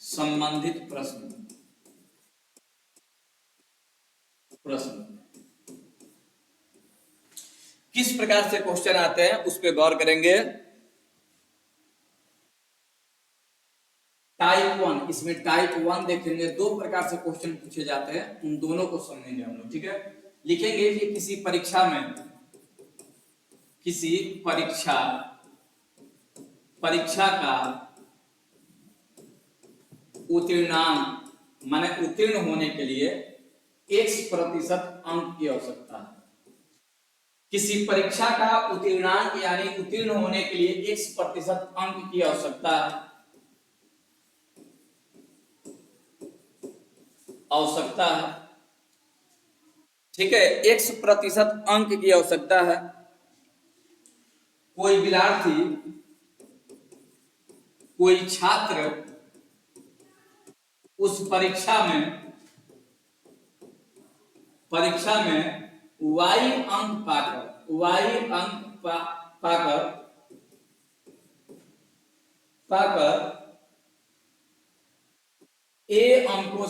संबंधित प्रश्न। किस प्रकार से क्वेश्चन आते हैं उस पर गौर करेंगे। टाइप 1, इसमें टाइप 1 देखेंगे, 2 प्रकार से क्वेश्चन पूछे जाते हैं, उन दोनों को समझेंगे हम लोग। ठीक है, लिखेंगे कि किसी परीक्षा का उत्तीर्णांक माने उत्तीर्ण होने के लिए x% अंक की आवश्यकता है। किसी परीक्षा का उत्तीर्णांक यानी उत्तीर्ण होने के लिए x% अंक की आवश्यकता है, ठीक है, x% अंक की आवश्यकता है। कोई विद्यार्थी, कोई छात्र उस परीक्षा में y अंक पाकर a अंकों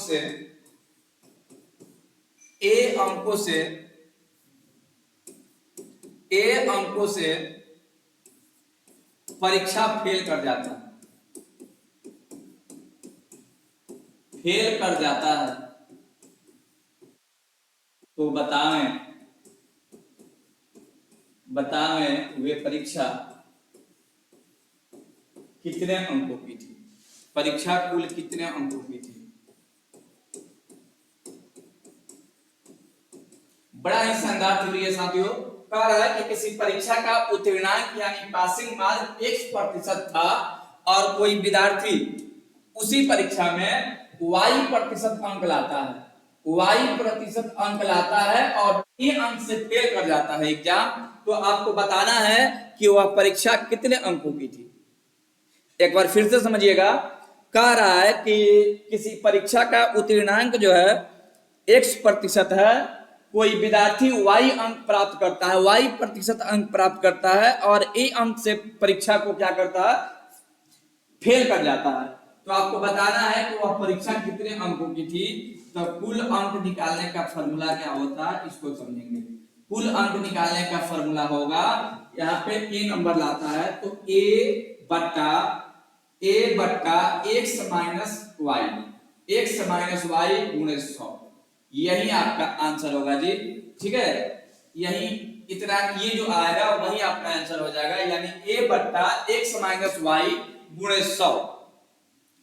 से परीक्षा फेल कर जाता है, तो बताएं वे परीक्षा कितने अंकों की थी, परीक्षा कुल कितने अंकों की थी। बड़ा ही शानदार थ्योरी है साथियों। कह रहा है कि किसी परीक्षा का उत्तीर्णांक यानी पासिंग मार्क x% था, और कोई विद्यार्थी उसी परीक्षा में y% अंक लाता है, y% अंक लाता है और ये अंक से फेल कर जाता है एग्जाम, तो आपको बताना है कि वह परीक्षा कितने अंकों की थी। एक बार फिर से समझिएगा, कह रहा है कि किसी परीक्षा का उत्तीर्णांक जो है x% है, कोई विद्यार्थी y अंक प्राप्त करता है, y प्रतिशत अंक प्राप्त करता है और a अंक से परीक्षा को क्या करता है, फेल कर जाता है, तो आपको बताना है कि वह परीक्षा कितने अंकों की थी। तो कुल अंक निकालने का फॉर्मूला क्या होता है, इसको समझेंगे। कुल अंक निकालने का फॉर्मूला होगा, यहाँ पे a नंबर लाता है तो a बट्टा x minus Y, x minus Y गुणे 100, यही आपका आंसर होगा जी। ठीक है, यही इतना, ये जो आएगा वही आपका आंसर हो जाएगा, यानी a बट्टा x माइनस वाई गुणे 100।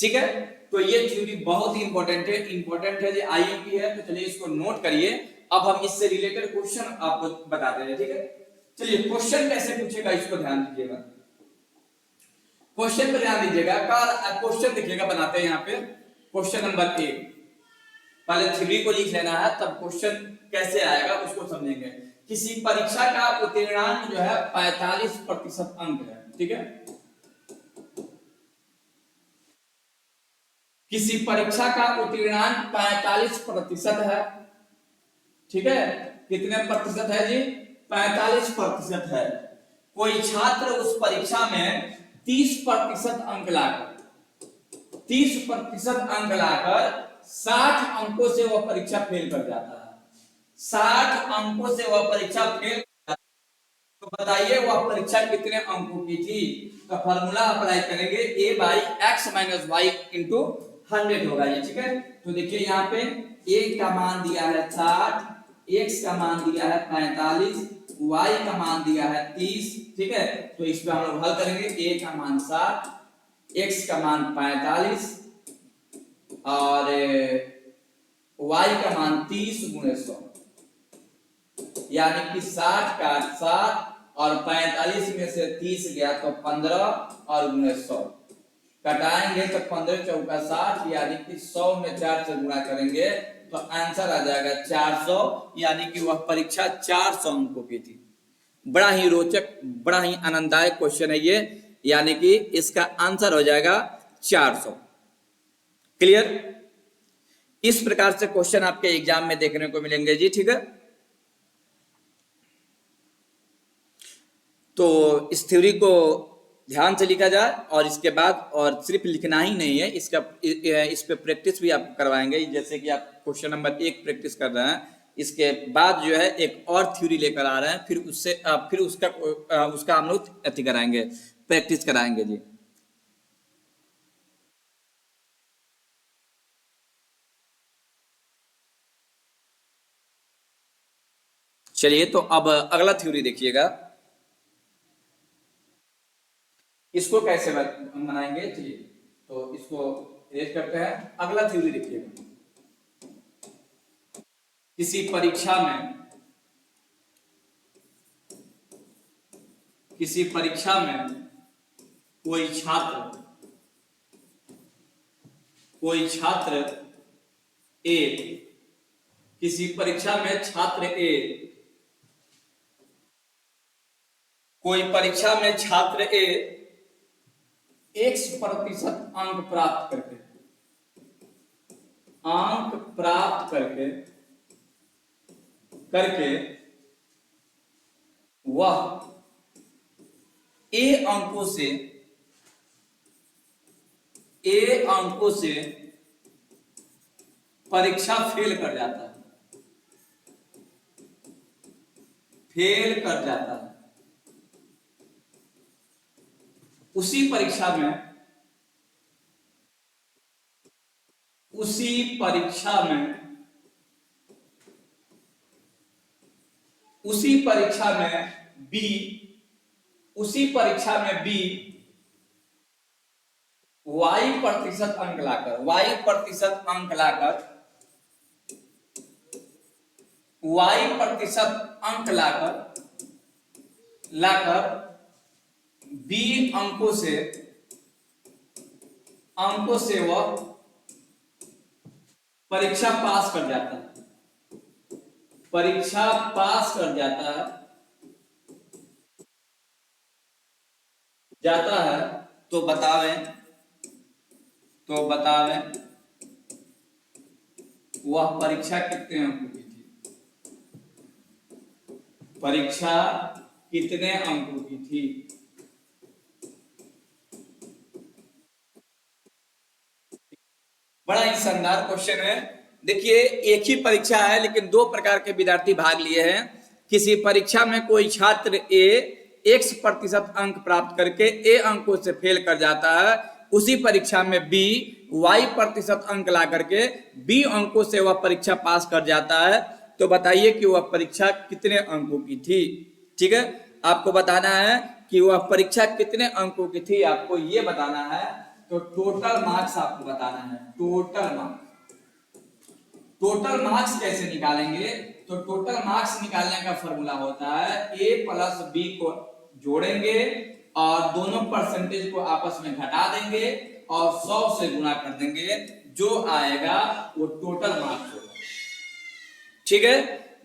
ठीक है, तो ये थ्योरी बहुत ही इंपॉर्टेंट है जी, आईएमपी है, तो चलिए इसको नोट करिए। अब हम इससे रिलेटेड क्वेश्चन आपको बताते हैं। ठीक है, चलिए क्वेश्चन कैसे पूछेगा इसको ध्यान दीजिएगा, क्वेश्चन पर ध्यान दीजिएगा। क्वेश्चन देखिएगा, बनाते हैं यहाँ पे क्वेश्चन नंबर 1। पहले थ्योरी को लिख लेना है, तब क्वेश्चन कैसे आएगा उसको समझेंगे। किसी परीक्षा का उत्तीर्णांक जो है 45% अंक है। ठीक है, किसी परीक्षा का उत्तीर्णांक 45% है। ठीक है, कितने प्रतिशत है जी, 45% है। कोई छात्र उस परीक्षा में 30% अंक लाकर 60 अंकों से वह परीक्षा फेल कर जाता है। 60 अंकों से वह परीक्षा फेल, तो बताइए वह परीक्षा कितने अंकों की थी। तो फॉर्मूला अप्लाई करेंगे, a by X minus Y into 100 होगा ये। ठीक है, तो देखिए यहाँ पे a का मान दिया है 60, x का मान दिया है 45, y का मान दिया है 30। ठीक है, तो इस पे हम लोग हल करेंगे, a का मान 60, x का मान 45 और y का मान 30 गुणे 100, यानी कि 60 का 60 और 45 में से 30 गया तो 15 और गुणे 100 कटाएंगे तो 15 चौका 60, यानी कि 100 में 4 से गुणा करेंगे तो आंसर आ जाएगा 400, यानी कि वह परीक्षा 400 अंकों की थी। बड़ा ही रोचक, बड़ा ही आनंददायक क्वेश्चन है ये, यानी कि इसका आंसर हो जाएगा 400। क्लियर, इस प्रकार से क्वेश्चन आपके एग्जाम में देखने को मिलेंगे जी। ठीक है, तो इस थ्योरी को ध्यान से लिखा जाए और इसके बाद, और सिर्फ लिखना ही नहीं है, इस पे प्रैक्टिस भी आप करवाएंगे। जैसे कि आप क्वेश्चन नंबर 1 प्रैक्टिस कर रहे हैं, इसके बाद जो है एक और थ्योरी लेकर आ रहे हैं, फिर उसका हम लोग अति कराएंगे, प्रैक्टिस कराएंगे जी। चलिए, तो अब अगला थ्योरी देखिएगा, इसको कैसे बनाएंगे। चलिए, तो इसको रेज करते हैं। अगला थ्योरी देखिएगा, किसी परीक्षा में कोई छात्र ए, किसी परीक्षा में छात्र ए, कोई परीक्षा में छात्र ए 1% अंक प्राप्त करके वह ए अंकों से परीक्षा फेल कर जाता है। उसी परीक्षा में बी y प्रतिशत अंक लाकर बी अंकों से वह परीक्षा पास कर जाता है। तो बतावें वह परीक्षा कितने अंकों की थी। परीक्षा कितने अंकों की थी? बड़ा ही शानदार क्वेश्चन है। देखिए, एक ही परीक्षा है लेकिन दो प्रकार के विद्यार्थी भाग लिए हैं। किसी परीक्षा में कोई छात्र ए x प्रतिशत अंक प्राप्त करके ए अंकों से फेल कर जाता है, उसी परीक्षा में बी y प्रतिशत अंक ला करके बी अंकों से वह परीक्षा पास कर जाता है। तो बताइए कि वह परीक्षा कितने अंकों की थी। ठीक है, आपको बताना है कि वह परीक्षा कितने अंकों की थी, आपको यह बताना है। तो टोटल मार्क्स आपको बताना है। टोटल मार्क्स कैसे निकालेंगे? तो टोटल मार्क्स निकालने का फॉर्मूला होता है a प्लस बी को जोड़ेंगे और दोनों परसेंटेज को आपस में घटा देंगे और 100 से गुणा कर देंगे, जो आएगा वो टोटल मार्क्स होगा। ठीक है,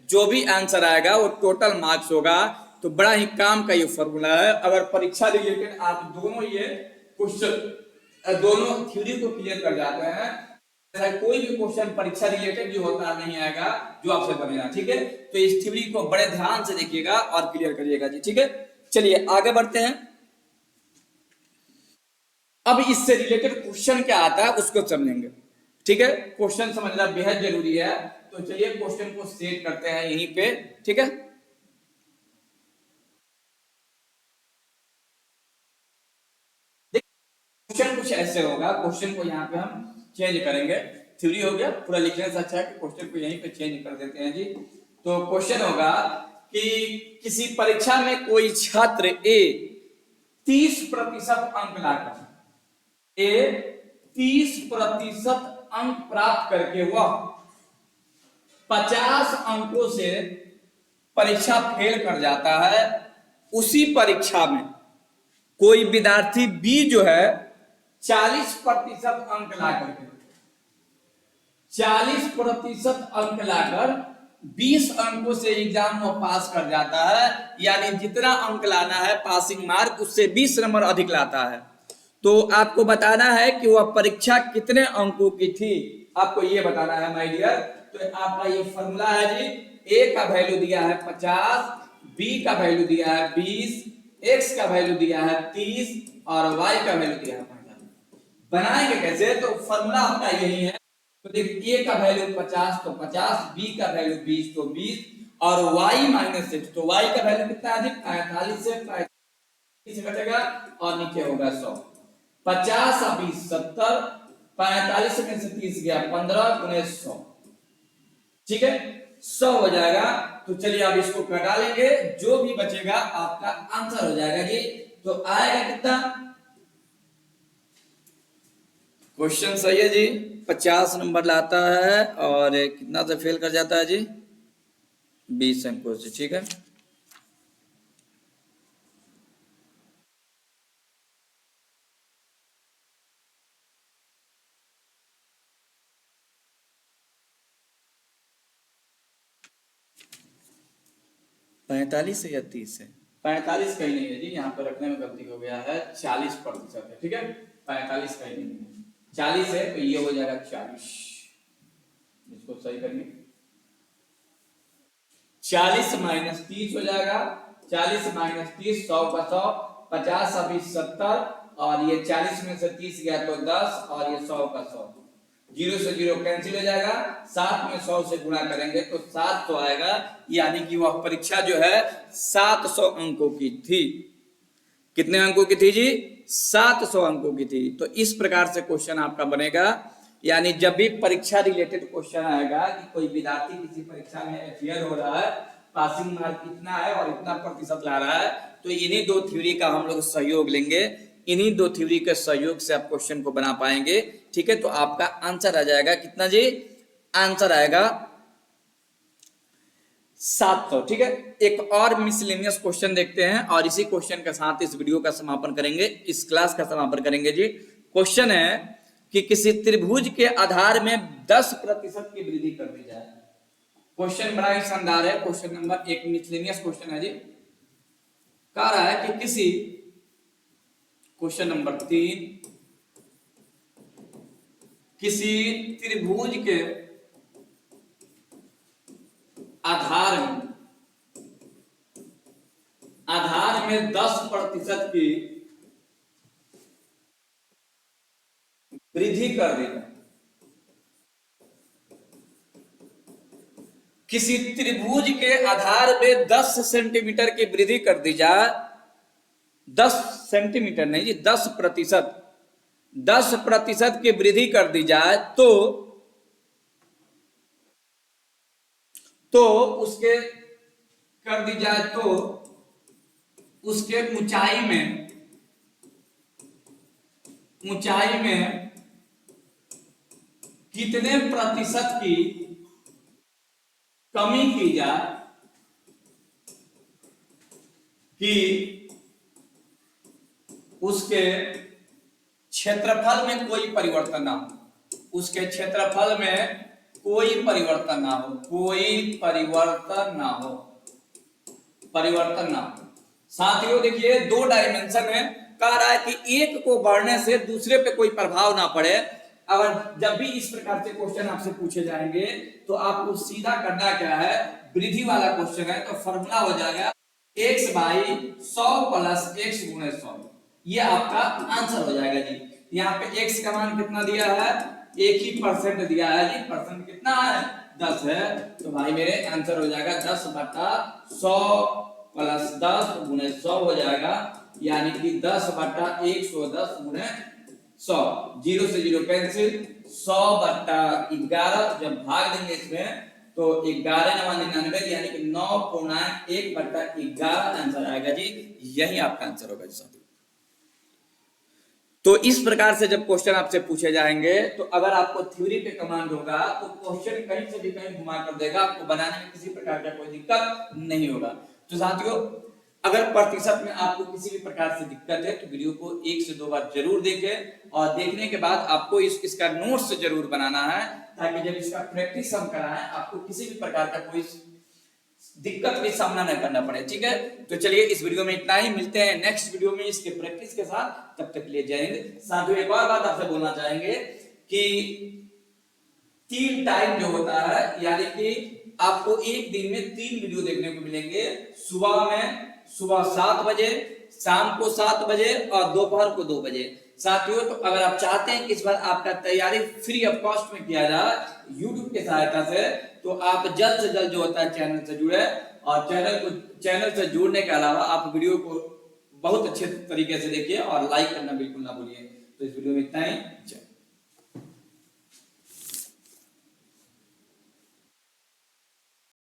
जो भी आंसर आएगा वो टोटल मार्क्स होगा। तो बड़ा ही काम का ये फॉर्मूला है। अगर परीक्षा रिलेटेड आप दोनों ये क्वेश्चन दोनों थ्योरी को क्लियर कर जाते हैं, ऐसा कोई भी क्वेश्चन परीक्षा रिलेटेड जो होता नहीं आएगा जो आपसे बनेगा। ठीक है, तो इस थ्योरी को बड़े ध्यान से देखिएगा और क्लियर करिएगा जी। ठीक है, चलिए आगे बढ़ते हैं। अब इससे रिलेटेड क्वेश्चन क्या आता है उसको समझेंगे। ठीक है, क्वेश्चन समझना बेहद जरूरी है। तो चलिए क्वेश्चन को सेट करते हैं यहीं पे। ठीक है, क्वेश्चन कुछ ऐसे होगा। क्वेश्चन को यहाँ पे हम चेंज करेंगे। थ्योरी हो गया, पूरा लिखने से अच्छा है कि क्वेश्चन को यहीं पे चेंज कर देते हैं जी। तो क्वेश्चन होगा कि किसी परीक्षा में कोई छात्र ए 30% अंक लाकर ए 30% अंक प्राप्त करके वह 50 अंकों से परीक्षा फेल कर जाता है। उसी परीक्षा में कोई विद्यार्थी बी जो है 40% अंक ला करके 40% अंक लाकर 20 अंकों से एग्जाम वो पास कर जाता है। यानी जितना अंक लाना है पासिंग मार्क उससे 20 नंबर अधिक लाता है। तो आपको बताना है कि वह परीक्षा कितने अंकों की थी, आपको यह बताना है माय डियर। तो आपका ये फॉर्मूला है जी। ए का वैल्यू दिया है 50, बी का वैल्यू दिया है 20, एक्स का वैल्यू दिया है 30 और वाई का वैल्यू दिया है 45। बनाएंगे कैसे? तो फॉर्मूला आपका यही है। तो देखिए ए का वैल्यू 50 तो 50, बी का वैल्यू 20 तो 20 और y माइनस 6 तो y का वैल्यू कितना है? 45 से 35 घटेगा और नीचे होगा 100। 50 और 20 70, 45 में से 30 गया 15 गुने 100। ठीक है, 100 हो जाएगा। तो चलिए अब इसको घटा लेंगे, जो भी बचेगा आपका आंसर हो जाएगा जी। तो आएगा कितना? क्वेश्चन सही है जी, 50 नंबर लाता है और कितना से फेल कर जाता है जी? 20 अंकों से। ठीक है, पैंतालीस है या 30 है? 45 कहीं नहीं है जी, यहाँ पर रखने में गलती हो गया है। 40% है। ठीक है, 45 कहीं नहीं है, 40 है। तो ये हो जाएगा 40। इसको सही करिए, 40 माइनस 30 हो जाएगा। 40 माइनस 30 100 का 100, 50 और 20 70 और ये 40 में से 30 गया तो 10 और ये 100 का 100, 0 से 0 कैंसिल हो जाएगा। 7 में 100 से गुणा करेंगे तो 700 आएगा। यानी कि वह परीक्षा जो है 700 अंकों की थी। कितने अंकों की थी जी? 700 अंकों की थी। तो इस प्रकार से क्वेश्चन आपका बनेगा। यानी जब भी परीक्षा रिलेटेड क्वेश्चन आएगा कि कोई विद्यार्थी किसी परीक्षा में फेल हो रहा है, पासिंग मार्क कितना है और इतना प्रतिशत ला रहा है, तो इन्हीं दो थ्योरी का हम लोग सहयोग लेंगे। इन्हीं दो थ्योरी के सहयोग से आप क्वेश्चन को बना पाएंगे। ठीक है, तो आपका आंसर आ जाएगा कितना जी? आंसर आएगा 700। ठीक है, एक और मिसलेनियस क्वेश्चन देखते हैं और इसी क्वेश्चन के साथ इस वीडियो का समापन करेंगे, इस क्लास का समापन करेंगे जी। क्वेश्चन है कि किसी त्रिभुज के आधार में 10% की वृद्धि कर दी जाए। क्वेश्चन बड़ा ही शानदार है। क्वेश्चन नंबर एक मिसलेनियस क्वेश्चन है जी। कह रहा है कि किसी क्वेश्चन नंबर 3, किसी त्रिभुज के आधार में में 10% की वृद्धि कर दी जाए। किसी त्रिभुज के आधार पे 10 सेंटीमीटर की वृद्धि कर दी जाए, 10 सेंटीमीटर नहीं जी, 10%, 10% की वृद्धि कर दी जाए तो उसके कर दी जाए तो उसके ऊंचाई में कितने प्रतिशत की कमी की जाए कि उसके क्षेत्रफल में कोई परिवर्तन ना हो, उसके क्षेत्रफल में कोई परिवर्तन ना हो, कोई परिवर्तन ना हो, परिवर्तन ना हो। साथियों देखिए, 2 डायमेंशन है, कह रहा है कि एक को बढ़ने से दूसरे पे कोई प्रभाव ना पड़े। अगर जब भी इस प्रकार से क्वेश्चन आपसे पूछे जाएंगे तो आपको सीधा करना क्या है, वृद्धि वाला क्वेश्चन है तो फॉर्मूला हो जाएगा x बाई 100 प्लस x गुणे 100, ये आपका आंसर हो जाएगा जी। यहाँ पे x का मान कितना दिया है, 1% दिया है जी, परसेंट कितना है 10 है, तो भाई मेरे आंसर हो जाएगा 10/100 प्लस 10 गुणे 100 हो जाएगा, यानी कि 10/110 गुणे 100, 0 से 0 कैंसिल, 100/11 जब भाग देंगे इसमें तो 11×99 यानी कि 9.1/11 आंसर आएगा जी, यही आपका आंसर होगा जी साथियों। तो इस प्रकार से जब क्वेश्चन आपसे पूछे जाएंगे तो अगर आपको थ्योरी पे कमांड होगा तो क्वेश्चन कहीं से भी कहीं घुमा कर देगा, आपको बनाने में किसी प्रकार का कोई दिक्कत नहीं होगा। तो साथियों, अगर प्रतिशत में आपको किसी भी प्रकार से दिक्कत है तो वीडियो को 1 से 2 बार जरूर देखें, और देखने के बाद आपको इसका नोट्स जरूर बनाना है, ताकि जब इसका प्रैक्टिस हम कराएं आपको किसी भी प्रकार का कोई दिक्कत भी सामना नहीं करना पड़े। ठीक है, तो चलिए इस वीडियो में इतना ही, मिलते हैं नेक्स्ट वीडियो में इसके प्रैक्टिस के साथ, तब तक के लिए जय हिंद। साथियों एक और बात आपसे बोलना चाहेंगे कि 3 टाइम जो होता है, यानी कि आपको एक दिन में 3 वीडियो देखने को मिलेंगे, सुबह 7 बजे, शाम को 7 बजे और दोपहर को 2 बजे। साथियों तो अगर आप चाहते हैं कि इस बार आपका तैयारी फ्री ऑफ कॉस्ट में किया जाए यूट्यूब की सहायता से, तो आप जल्द से जल्द जो होता है चैनल से जुड़े, और चैनल से जुड़ने के अलावा आप वीडियो को बहुत अच्छे तरीके से देखिए और लाइक करना बिल्कुल ना भूलिए। तो इस वीडियो में इतना ही।